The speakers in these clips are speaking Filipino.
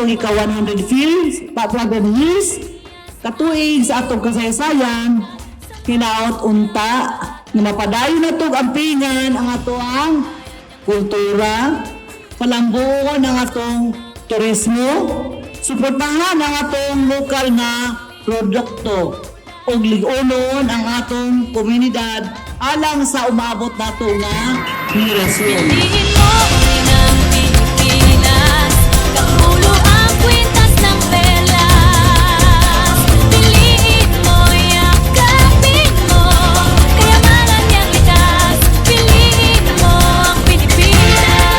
atong ika 100 years katuig sa atong kasaysayan, hinaot unta nga mapadayon na tog ampingan ang atong kultura, palambuon ang atong turismo, suportahan ang atong lokal nga produkto ug lig-unon ang atong komunidad alang sa umabot nato nga henerasyon. Piliin mo ng Pilipinas, kapulo ang kwintas ng perlas. Piliin mo, yakapin mo, kayamanan niyang likas. Piliin mo ang Pilipinas.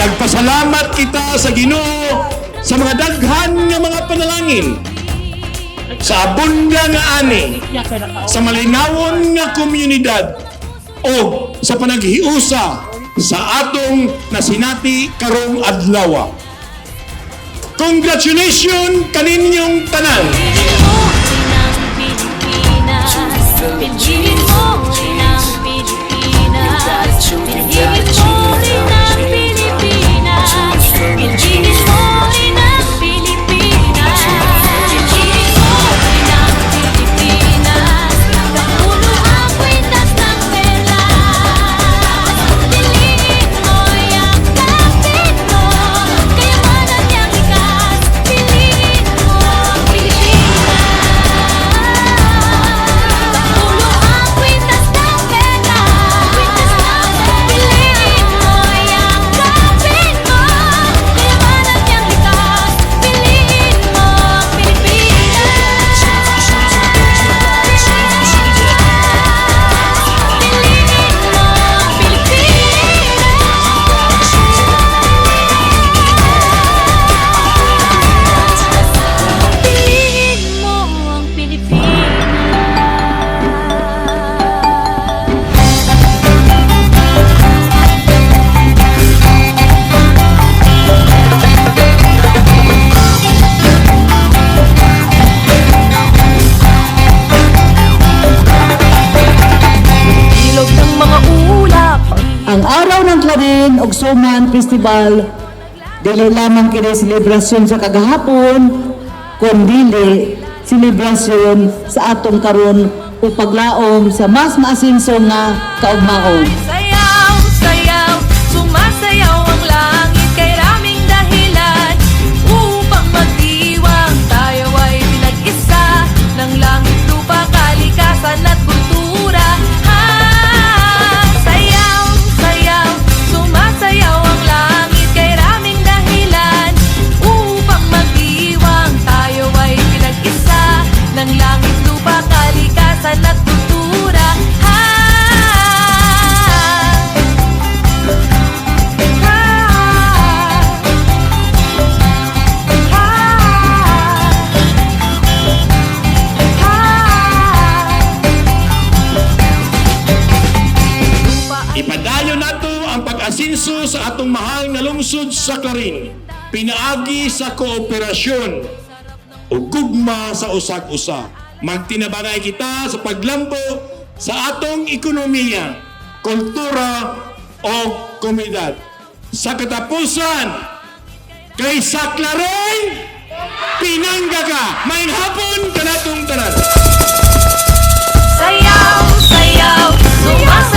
Nagpasalamat kita sa Ginoo sa mga daghan nga mga panalangin, sa abunda nga ani, sa malinawon nga komunidad o sa panaghiusa sa atong nasinati karong adlaw. Congratulations kaninyong tanan. Piliin mo ng Pilipinas. Piliin mo ng Pilipinas. Piliin mo ng Pilipinas. Piliin mo ng Pilipinas. Piliin mo ng Pilipinas. Kapulo ang kwintas ng perlas. Piliin mo, yakapin mo, kayamanan niyang likas. Piliin mo ang Pilipinas. Kapulo ang kwintas ng perlas. Piliin mo, yakapin mo, kayamanan niyang likas. Piliin mo ang Pilipinas. Piliin mo ang Ilog ng mga ulap. Ang araw ng Clarin ug Suman Festival dili lamang kini selebrasyon sa kagahapon, kundi selebrasyon sa atong karon o paglaom sa mas maasinso nga kaugmaon. Sayaw, sayaw, sumasayaw ang langit kay raming dahilan upang magdiwang tayo ay pinag-isa ng langit, lupa, kalikasan at kultura. Sayaw, sayaw, sumasayaw ang langit kay raming dahilan upang magdiwang tayo ay pinag-isa ng langit, lupa, kalikasan at kultura. Ipadayon nato ang pag-asinso sa atong mahal nga lungsod sa Clarin, pinaagi sa kooperasyon o gugma sa usag-usa. Magtinabangay kita sa paglambo sa atong ekonomiya, kultura o komunidad. Sa katapusan, kay sa Clarin, pinangga ka! Maayong hapon kanatong tanan! Sayaw, sayaw, sumasayaw